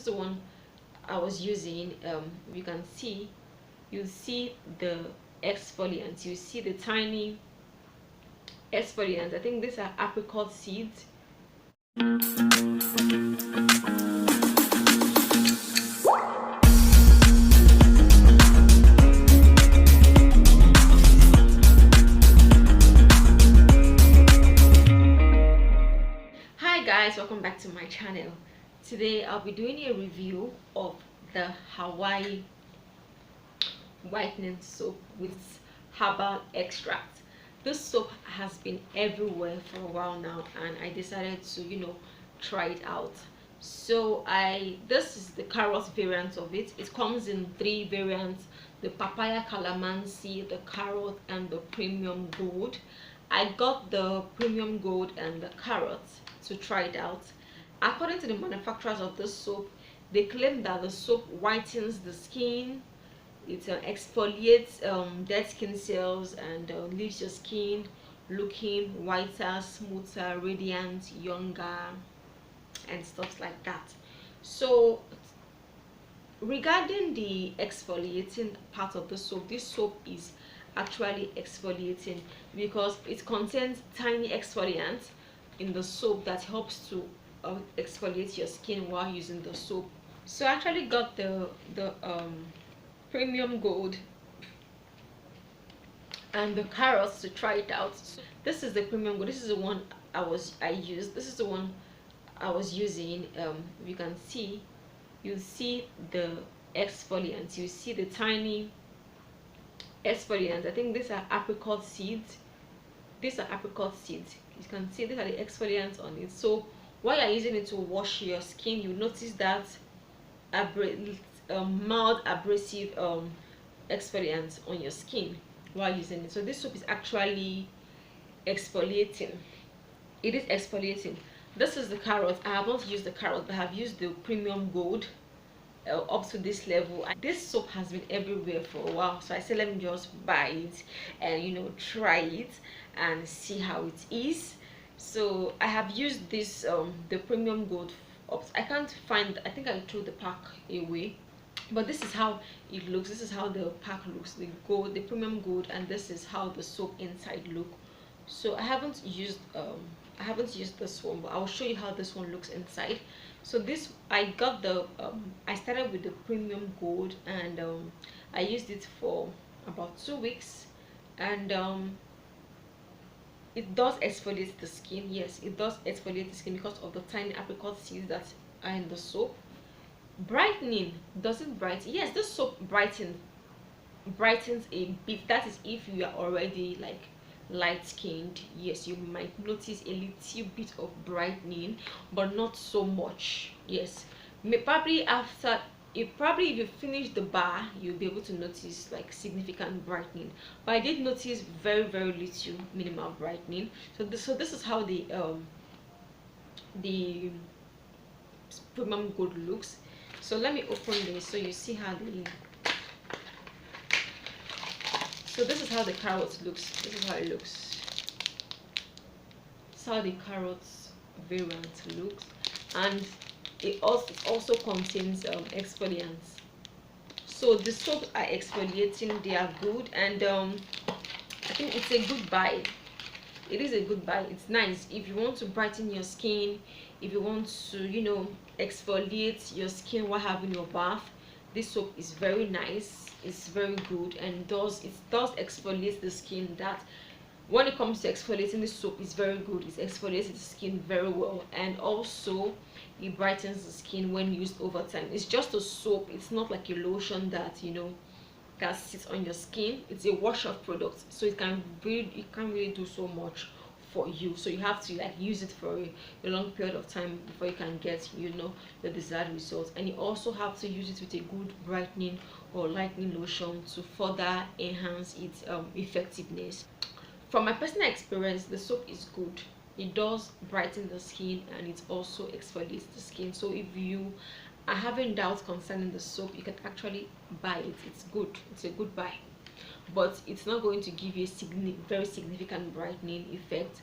the one I was using. You can see, you see the exfoliants, you see the tiny exfoliants. I think these are apricot seeds. Hi guys, welcome back to my channel. Today I'll be doing a review of the Hawaii Whitening Soap with herbal extract. This soap has been everywhere for a while now, and I decided to try it out. So this is the carrot variant of it. It comes in 3 variants: the papaya calamansi, the carrot, and the premium gold. I got the premium gold and the carrot to try it out. According to the manufacturers of this soap, they claim that the soap whitens the skin, it exfoliates dead skin cells, and leaves your skin looking whiter, smoother, radiant, younger, and stuff like that. So regarding the exfoliating part of the soap, this soap is actually exfoliating because it contains tiny exfoliants in the soap that helps to exfoliate your skin while using the soap. So I actually got the premium gold and the carrots to try it out. So this is the premium gold. This is the one I used. This is the one I was using. You can see, you see the exfoliants, you see the tiny exfoliants. I think these are apricot seeds. These are apricot seeds. You can see these are the exfoliants on it. So while you're using it to wash your skin, you notice that mild abrasive exfoliants on your skin while using it. So this soap is actually exfoliating. It is exfoliating. This is the carrot. I have not used the carrot, but I have used the premium gold up to this level. This soap has been everywhere for a while, so I said let me just buy it and try it and see how it is. So I have used this the premium gold. I can't find, I think I threw the pack away, but this is how it looks. This is how the pack looks, the gold, the premium gold, and this is how the soap inside look. So I haven't used this one, but I'll show you how this one looks inside. So this, I got the I started with the premium gold, and I used it for about 2 weeks, and it does exfoliate the skin. Yes, it does exfoliate the skin because of the tiny apricot seeds that are in the soap. Brightening, does it brighten? Yes, this soap brightens a bit. That is if you are already like light skinned. Yes, you might notice a little bit of brightening, but not so much. Yes, probably if you finish the bar, you'll be able to notice like significant brightening, but I did notice very little, minimal brightening. So this is how the premium gold looks. So let me open this so you see how so this is how the carrot looks. This is how it looks. This is how the carrots variant looks, and it also contains exfoliants. So the soaps are exfoliating, they are good, and I think it's a good buy. It is a good buy. It's nice if you want to brighten your skin, if you want to exfoliate your skin while having your bath. This soap is very nice, it's very good, and it does exfoliate the skin. That when it comes to exfoliating, this soap is very good. It exfoliates the skin very well, and also it brightens the skin when used over time. It's just a soap. It's not like a lotion that that sits on your skin. It's a wash off product, so it can't really do so much for you. So you have to like use it for a long period of time before you can get the desired results. And you also have to use it with a good brightening or lightening lotion to further enhance its effectiveness. From my personal experience, the soap is good. It does brighten the skin, and it also exfoliates the skin. So if you are having doubts concerning the soap, you can actually buy it. It's good. It's a good buy, but it's not going to give you a very significant brightening effect.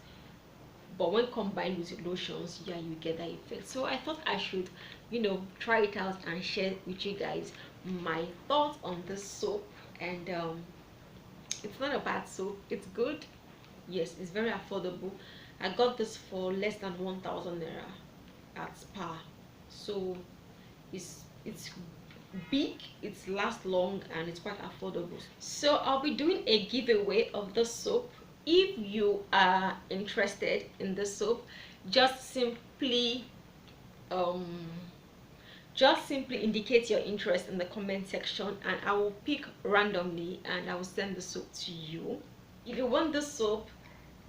But when combined with lotions, yeah, you get that effect. So I thought I should you know, try it out and share with you guys my thoughts on this soap. And it's not a bad soap, it's good. Yes, it's very affordable. I got this for less than 1,000 naira at Spa. So it's big, it's last long, and it's quite affordable. So I'll be doing a giveaway of the soap. If you are interested in the soap, just simply um indicate your interest in the comment section, and I will pick randomly and I will send the soap to you. If you want the soap,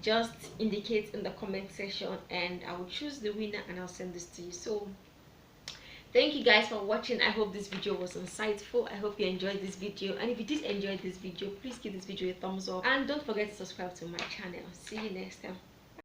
just indicate in the comment section and I will choose the winner and I'll send this to you. So thank you guys for watching. I hope this video was insightful. I hope you enjoyed this video, and if you did enjoy this video, please give this video a thumbs up and don't forget to subscribe to my channel. See you next time.